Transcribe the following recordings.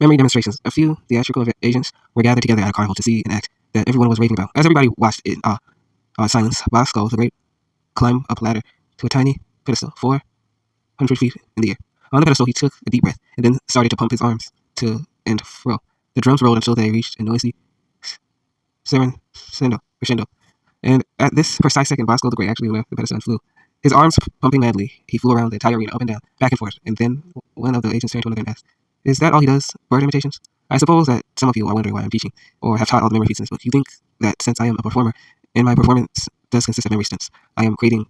Memory demonstrations. A few theatrical agents were gathered together at a carnival to see an act that everyone was raving about. As everybody watched in silence, Bosco the Great climbed up a ladder to a tiny pedestal 400 feet in the air. On the pedestal, he took a deep breath and then started to pump his arms to and fro. The drums rolled until they reached a noisy crescendo. And at this precise second, Bosco the Great actually left the pedestal and flew. His arms pumping madly, he flew around the entire arena, up and down, back and forth. And then one of the agents turned to another and asked, "Is that all he does? Bird imitations?" I suppose that some of you are wondering why I'm teaching, or have taught all the memory feats in this book. You think that since I am a performer, and my performance does consist of memory stunts, I am creating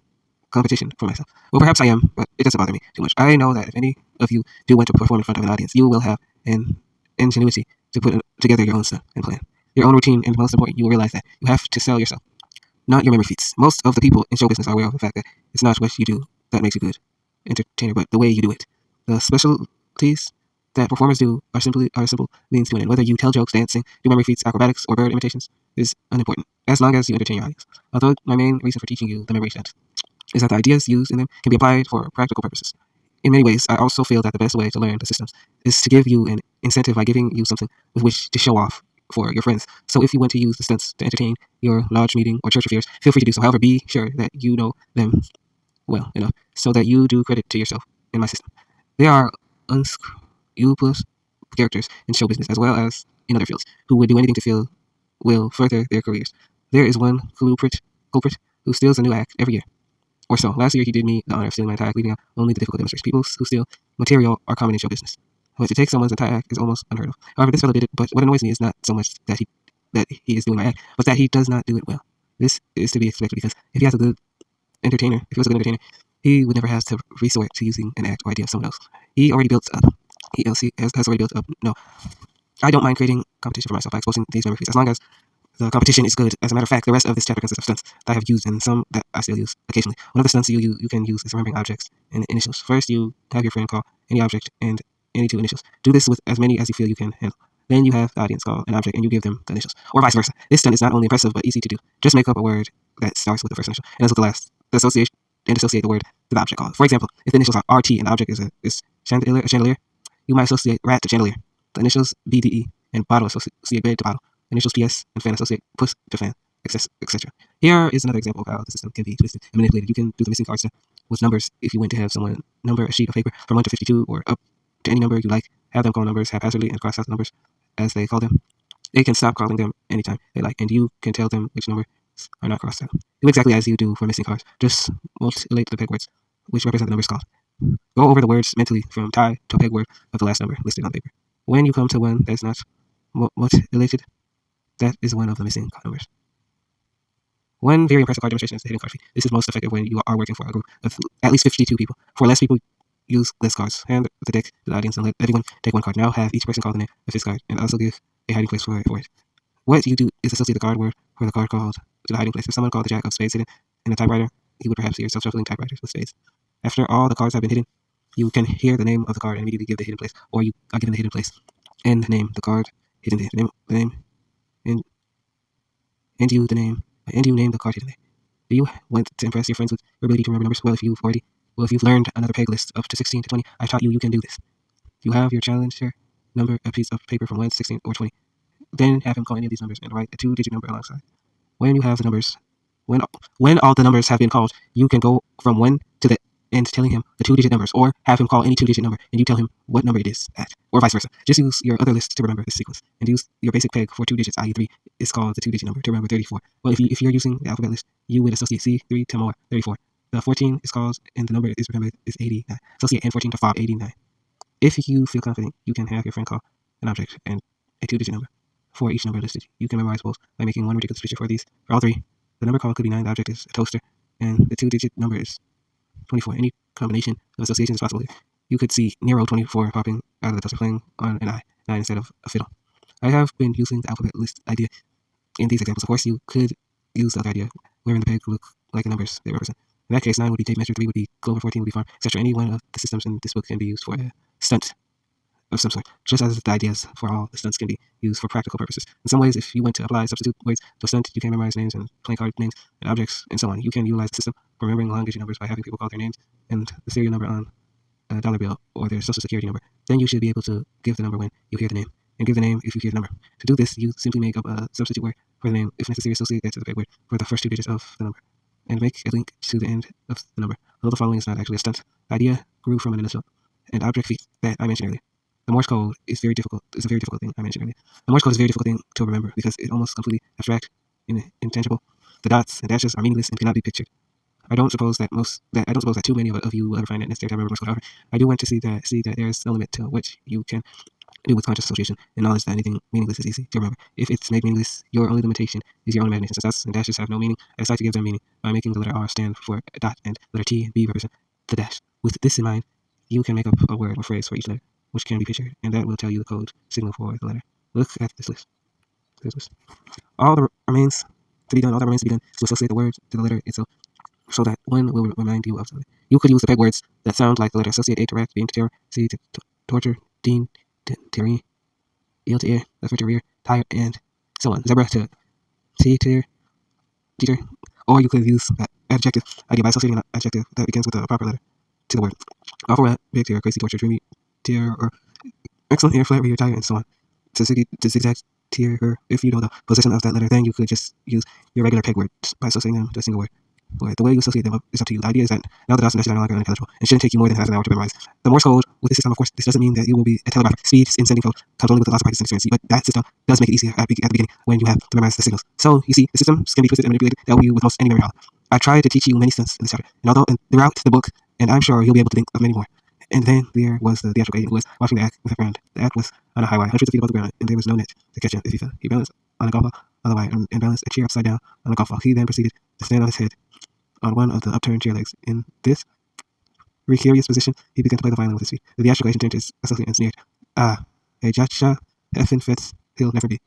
competition for myself. Well, perhaps I am, but it doesn't bother me too much. I know that if any of you do want to perform in front of an audience, you will have an ingenuity to put together your own stunt and plan, your own routine, and most important, you will realize that you have to sell yourself, not your memory feats. Most of the people in show business are aware of the fact that it's not what you do that makes you good entertainer, but the way you do it. The specialties that performers do are simple means to an end. Whether you tell jokes, dance, sing, do memory feats, acrobatics, or bird imitations is unimportant, as long as you entertain your audience. Although my main reason for teaching you the memory stunts is that the ideas used in them can be applied for practical purposes. In many ways, I also feel that the best way to learn the systems is to give you an incentive by giving you something with which to show off for your friends. So if you want to use the stunts to entertain your lodge meeting or church affairs, feel free to do so. However, be sure that you know them well enough so that you do credit to yourself in my system. There are unscrupulous characters in show business as well as in other fields who would do anything to feel will further their careers. There is one culprit who steals a new act every year or so. Last year, he did me the honor of stealing my entire act, leaving out only the difficult demonstrations. People who steal material are common in show business, but to take someone's entire act is almost unheard of. However, this fellow did it, but what annoys me is not so much that he is doing my act, but that he does not do it well. This is to be expected because if he was a good entertainer, he would never have to resort to using an act or idea of someone else. He already built up. He has already built up. No, I don't mind creating competition for myself by exposing these memory feats, as long as the competition is good. As a matter of fact, the rest of this chapter consists of stunts that I have used and some that I still use occasionally. One of the stunts you can use is remembering objects and initials. First, you have your friend call any object and any two initials. Do this with as many as you feel you can handle. Then you have the audience call an object and you give them the initials, or vice versa. This stunt is not only impressive but easy to do. Just make up a word that starts with the first initial and ends with the last. The associate the word to the object called. For example, if the initials are RT and the object is chandelier, you might associate rat to chandelier. The initials BDE and bottle associate bed to bottle. Initials PS and fan associate puss to fan, etc. Here is another example of how the system can be twisted and manipulated. You can do the missing cards with numbers if you want to have someone number a sheet of paper from 1 to 52 or up to any number you like. Have them call numbers haphazardly and cross out numbers as they call them. They can stop calling them anytime they like, and you can tell them which numbers are not crossed out. Do exactly as you do for missing cards. Just mutilate the peg words, which represent the numbers called. Go over the words mentally from tie to a peg word of the last number listed on paper. When you come to one that's not mutilated, that is one of the missing numbers. One very impressive card demonstration is the hidden card feat. This is most effective when you are working for a group of at least 52 people. For less people, use less cards. Hand the deck to the audience and let everyone take one card. Now have each person call the name of his card and also give a hiding place for it. What you do is associate the card word for the card called to the hiding place. If someone called the jack of spades hidden in a typewriter, you would perhaps hear yourself shuffling typewriters with spades. After all the cards have been hidden, you can hear the name of the card and immediately give the hidden place, or you are given the hidden place and name the card hidden there. The name and you name the card hidden there. Do you want to impress your friends with your ability to remember numbers? Well, if you've learned another peg list up to 16 to 20, I taught you you can do this. You have your challenger number a piece of paper from 1 to 16 or 20. Then have him call any of these numbers and write a 2-digit number alongside. When you have the numbers, when all the numbers have been called, you can go from 1 to the end telling him the 2-digit numbers, or have him call any 2-digit number and you tell him what number it is at, or vice versa. Just use your other list to remember this sequence, and use your basic peg for 2 digits, i.e. 3 is called the 2-digit number to remember 34. Well, if you're using the alphabet list, you would associate C3 to more 34. The 14 is called, and the number is remembered is 89. Associate N14 to FOB 89. If you feel confident, you can have your friend call an object and a 2-digit number. For each number listed, you can memorize both by making one ridiculous picture for these. For all three, the number called could be 9, the object is a toaster, and the 2-digit number is 24. Any combination of associations is possible here. You could see Nero 24 popping out of the toaster playing on an I, 9 instead of a fiddle. I have been using the alphabet list idea in these examples. Of course, you could use the other idea, wherein the peg look like the numbers they represent. In that case, 9 would be tape measure, 3 would be Clover, 14 would be farm, etc. Any one of the systems in this book can be used for a stunt of some sort, just as the ideas for all the stunts can be used for practical purposes. In some ways, if you want to apply substitute words to a stunt, you can memorize names and playing card names and objects and so on. You can utilize the system for remembering long-digit numbers by having people call their names and the serial number on dollar bill or their social security number, then you should be able to give the number when you hear the name, and give the name if you hear the number. To do this, you simply make up a substitute word for the name. If necessary, associate that to the peg word for the first two digits of the number, and make a link to the end of the number. Although the following is not actually a stunt, the idea grew from an initial and object feat that I mentioned earlier. The Morse code is very difficult. It's a very difficult thing I mentioned earlier. The Morse code is a very difficult thing to remember because it's almost completely abstract and intangible. The dots and dashes are meaningless and cannot be pictured. I don't suppose that too many of you will ever find it necessary to remember Morse code. However, I do want to see that there is no limit to which you can do with conscious association and knowledge that anything meaningless is easy to remember. If it's made meaningless, your only limitation is your own imagination. Since dots and dashes have no meaning, I decide to give them meaning by making the letter R stand for a dot and letter T and B represent the dash. With this in mind, you can make up a word or phrase for each letter, which can be pictured, and that will tell you the code signal for the letter. Look at this list. All that remains to be done to associate the word to the letter itself, so that one will remind you of something. You could use the peg words that sound like the letter. Associate A to rack, B to terror, C to torture, D to tyranny, E to ear, F to rear, tire, and so on. Zebra to teeter, teeter. Or you could use that adjective idea by associating an adjective that begins with a proper letter to the word. Awful rat, big tear, crazy torture, dreamy tear, or excellent air, flat rear, tire, and so on. To zigzag tear, or if you know the position of that letter, then you could just use your regular peg words by associating them to a single word. But the way you associate them is up to you. The idea is that now the dots and dashes are no longer unintelligible and shouldn't take you more than half an hour to memorize. The Morse code with this system, of course, this doesn't mean that you will be a telegrapher. Speed in sending code comes only with lots of practice and experience, but that system does make it easier at the beginning when you have to memorize the signals. So, you see, the system can be twisted and manipulated to help you with most any memory problem. I tried to teach you many stunts in this chapter, and throughout the book, and I'm sure you'll be able to think of many more. And then there was the theatrical agent who was watching the act with a friend. The act was on a high wire, hundreds of feet above the ground, and there was no net to catch him if he fell. He balanced on a golf ball on the wire and balanced a chair upside down on a golf ball. He then proceeded to stand on his head on one of the upturned chair legs. In this precarious position, he began to play the violin with his feet. The theatrical agent turned to his associate and sneered, "Ah, a Jacha effin' Fitz, he'll never be."